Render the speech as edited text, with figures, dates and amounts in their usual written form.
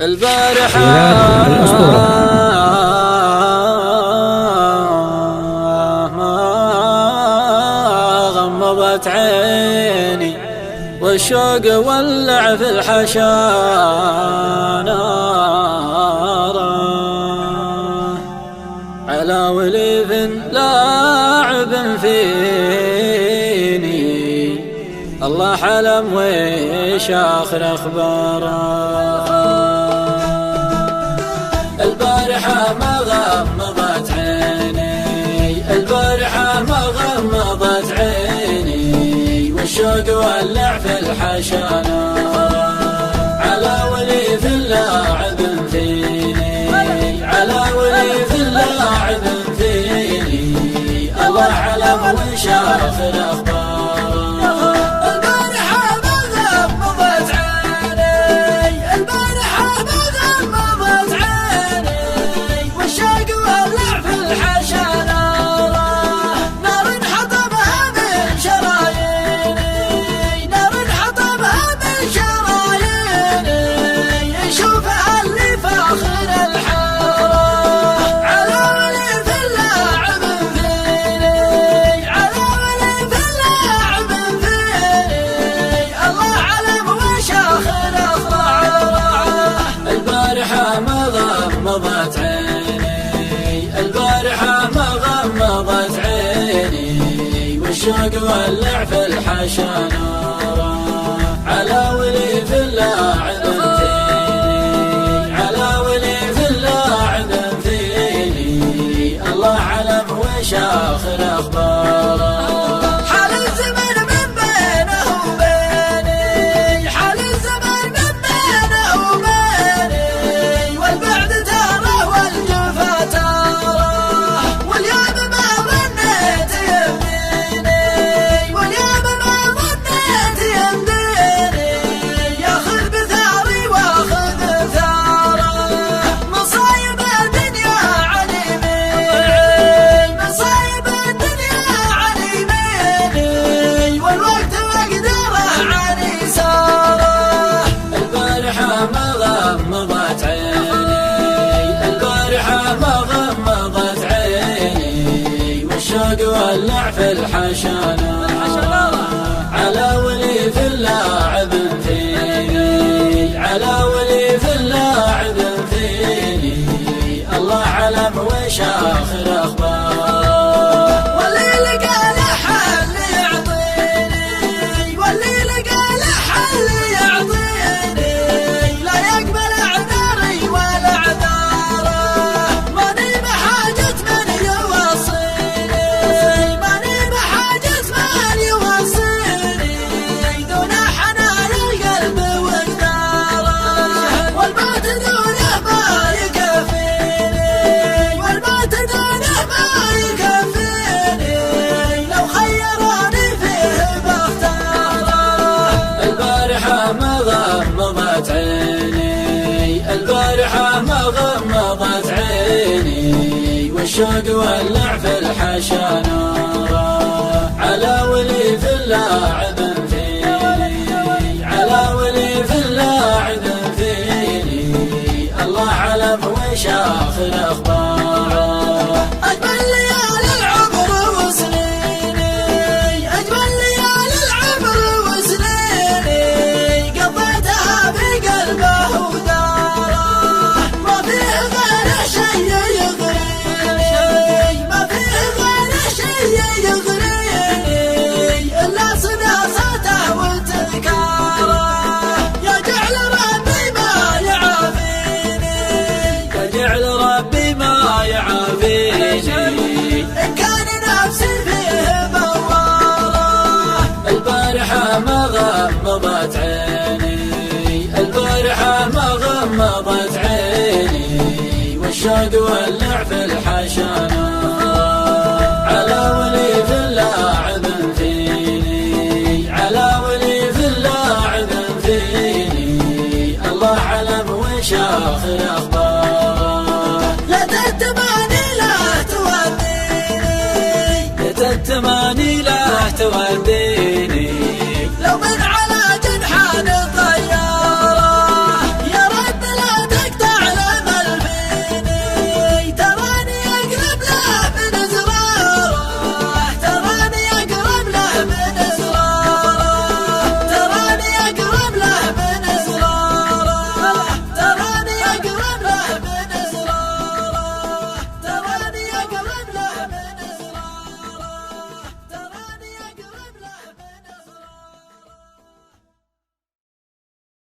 البارحة ما غمضت عيني والشوق ولع في الحشا نارا على وليف لاعب فيني الله حلم ويش آخر أخباره. البارحة ما غمضت عيني البارحة ما غمضت عيني والشوق ولع في الحشا نارا على وليف لاعب فيني على وليف لاعب فيني الله علم وش آخر أخباره. غمضت عيني البارحة ما غمضت عيني والشوق ولع في الحشا نارا على وليف لاعب فيني على وليف لاعب فيني الله علم وش آخر أخباره. غمضت عيني البارحة ما غمضت عيني والشوق ولع في الحشا نارا على وليف لاعب فيني على وليف لاعب فيني الله علم وش آخر أخباره. غمضت عيني البارحة ما غمضت عيني والشوق ولع في الحشا نارا على وليف لاعب فيني على وليف لاعب فيني الله علم وش آخر أخباره. ربي ما يعافيني إن كان نفسي فيه بوارة. البارحة ما غمضت عيني البارحة ما غمضت عيني والشوق ولع في الحشا نارا على وليف لاعب فيني على وليف لاعب فيني الله علم وش آخر أخباره.